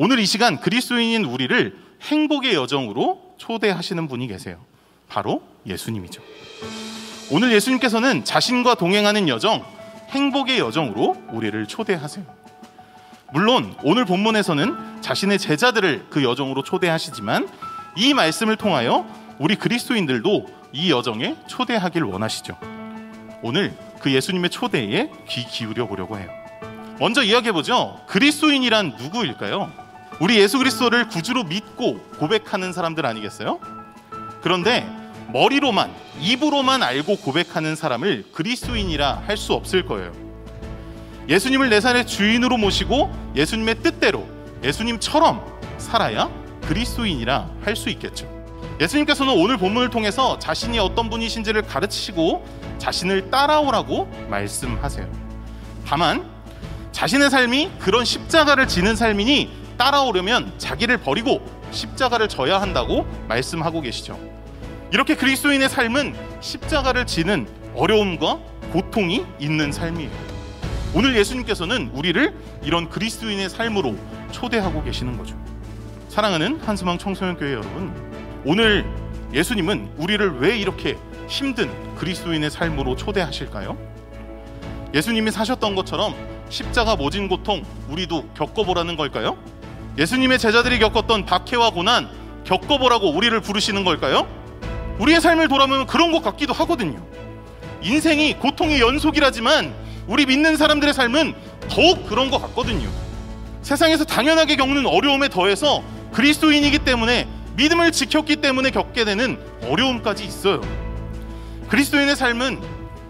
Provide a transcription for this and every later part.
오늘 이 시간 그리스도인인 우리를 행복의 여정으로 초대하시는 분이 계세요. 바로 예수님이죠. 오늘 예수님께서는 자신과 동행하는 여정, 행복의 여정으로 우리를 초대하세요. 물론 오늘 본문에서는 자신의 제자들을 그 여정으로 초대하시지만 이 말씀을 통하여 우리 그리스도인들도 이 여정에 초대하길 원하시죠. 오늘 그 예수님의 초대에 귀 기울여 보려고 해요. 먼저 이야기해보죠. 그리스도인이란 누구일까요? 우리 예수 그리스도를 구주로 믿고 고백하는 사람들 아니겠어요? 그런데 머리로만, 입으로만 알고 고백하는 사람을 그리스도인이라 할 수 없을 거예요. 예수님을 내 삶의 주인으로 모시고 예수님의 뜻대로 예수님처럼 살아야 그리스도인이라 할 수 있겠죠. 예수님께서는 오늘 본문을 통해서 자신이 어떤 분이신지를 가르치시고 자신을 따라오라고 말씀하세요. 다만 자신의 삶이 그런 십자가를 지는 삶이니 따라오려면 자기를 버리고 십자가를 져야 한다고 말씀하고 계시죠. 이렇게 그리스도인의 삶은 십자가를 지는 어려움과 고통이 있는 삶이에요. 오늘 예수님께서는 우리를 이런 그리스도인의 삶으로 초대하고 계시는 거죠. 사랑하는 한스망 청소년교회 여러분, 오늘 예수님은 우리를 왜 이렇게 힘든 그리스도인의 삶으로 초대하실까요? 예수님이 사셨던 것처럼 십자가 모진 고통 우리도 겪어보라는 걸까요? 예수님의 제자들이 겪었던 박해와 고난 겪어보라고 우리를 부르시는 걸까요? 우리의 삶을 돌아보면 그런 것 같기도 하거든요. 인생이 고통의 연속이라지만 우리 믿는 사람들의 삶은 더욱 그런 것 같거든요. 세상에서 당연하게 겪는 어려움에 더해서 그리스도인이기 때문에, 믿음을 지켰기 때문에 겪게 되는 어려움까지 있어요. 그리스도인의 삶은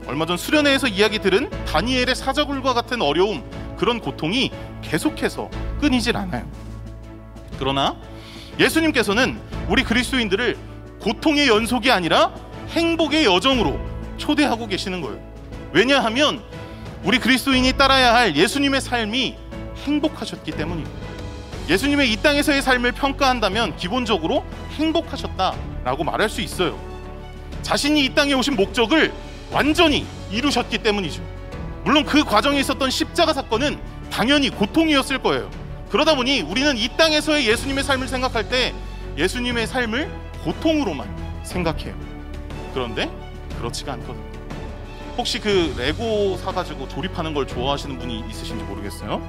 얼마 전 수련회에서 이야기 들은 다니엘의 사자굴과 같은 어려움, 그런 고통이 계속해서 끊이질 않아요. 그러나 예수님께서는 우리 그리스도인들을 고통의 연속이 아니라 행복의 여정으로 초대하고 계시는 거예요. 왜냐하면 우리 그리스도인이 따라야 할 예수님의 삶이 행복하셨기 때문이에요. 예수님의 이 땅에서의 삶을 평가한다면 기본적으로 행복하셨다라고 말할 수 있어요. 자신이 이 땅에 오신 목적을 완전히 이루셨기 때문이죠. 물론 그 과정에 있었던 십자가 사건은 당연히 고통이었을 거예요. 그러다 보니 우리는 이 땅에서의 예수님의 삶을 생각할 때 예수님의 삶을 고통으로만 생각해요. 그런데 그렇지가 않거든요. 혹시 그 레고 사가지고 조립하는 걸 좋아하시는 분이 있으신지 모르겠어요.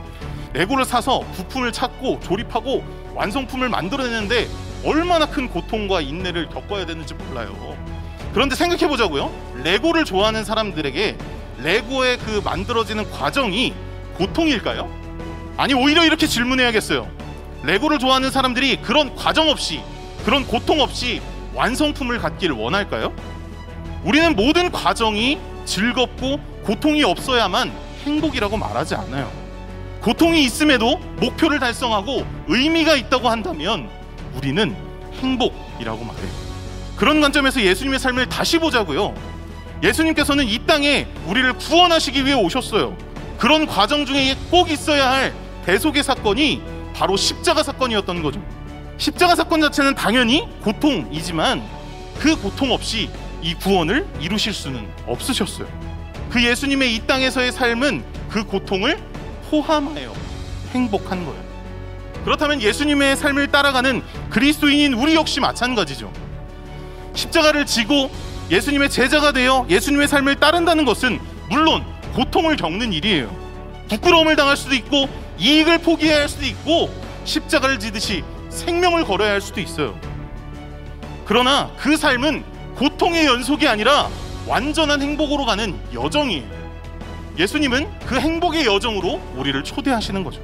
레고를 사서 부품을 찾고 조립하고 완성품을 만들어내는데 얼마나 큰 고통과 인내를 겪어야 되는지 몰라요. 그런데 생각해보자고요. 레고를 좋아하는 사람들에게 레고의 그 만들어지는 과정이 고통일까요? 아니, 오히려 이렇게 질문해야겠어요. 레고를 좋아하는 사람들이 그런 과정 없이, 그런 고통 없이 완성품을 갖기를 원할까요? 우리는 모든 과정이 즐겁고 고통이 없어야만 행복이라고 말하지 않아요. 고통이 있음에도 목표를 달성하고 의미가 있다고 한다면 우리는 행복이라고 말해요. 그런 관점에서 예수님의 삶을 다시 보자고요. 예수님께서는 이 땅에 우리를 구원하시기 위해 오셨어요. 그런 과정 중에 꼭 있어야 할 대속의 사건이 바로 십자가 사건이었던 거죠. 십자가 사건 자체는 당연히 고통이지만 그 고통 없이 이 구원을 이루실 수는 없으셨어요. 그 예수님의 이 땅에서의 삶은 그 고통을 포함하여 행복한 거예요. 그렇다면 예수님의 삶을 따라가는 그리스도인인 우리 역시 마찬가지죠. 십자가를 지고 예수님의 제자가 되어 예수님의 삶을 따른다는 것은 물론 고통을 겪는 일이에요. 부끄러움을 당할 수도 있고 이익을 포기해야 할 수도 있고 십자가를 지듯이 생명을 걸어야 할 수도 있어요. 그러나 그 삶은 고통의 연속이 아니라 완전한 행복으로 가는 여정이에요. 예수님은 그 행복의 여정으로 우리를 초대하시는 거죠.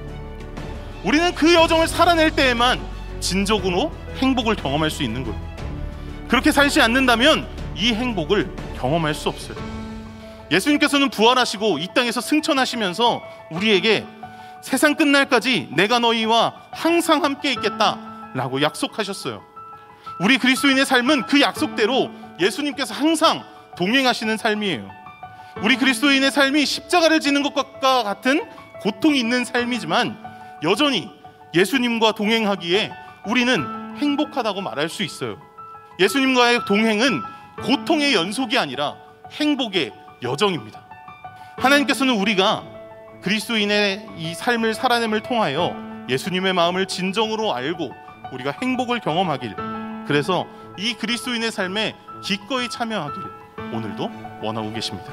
우리는 그 여정을 살아낼 때에만 진정으로 행복을 경험할 수 있는 거예요. 그렇게 살지 않는다면 이 행복을 경험할 수 없어요. 예수님께서는 부활하시고 이 땅에서 승천하시면서 우리에게 세상 끝날까지 내가 너희와 항상 함께 있겠다라고 약속하셨어요. 우리 그리스도인의 삶은 그 약속대로 예수님께서 항상 동행하시는 삶이에요. 우리 그리스도인의 삶이 십자가를 지는 것과 같은 고통이 있는 삶이지만 여전히 예수님과 동행하기에 우리는 행복하다고 말할 수 있어요. 예수님과의 동행은 고통의 연속이 아니라 행복의 여정입니다. 하나님께서는 우리가 그리스도인의 이 삶을 살아냄을 통하여 예수님의 마음을 진정으로 알고 우리가 행복을 경험하길, 그래서 이 그리스도인의 삶에 기꺼이 참여하길 오늘도 원하고 계십니다.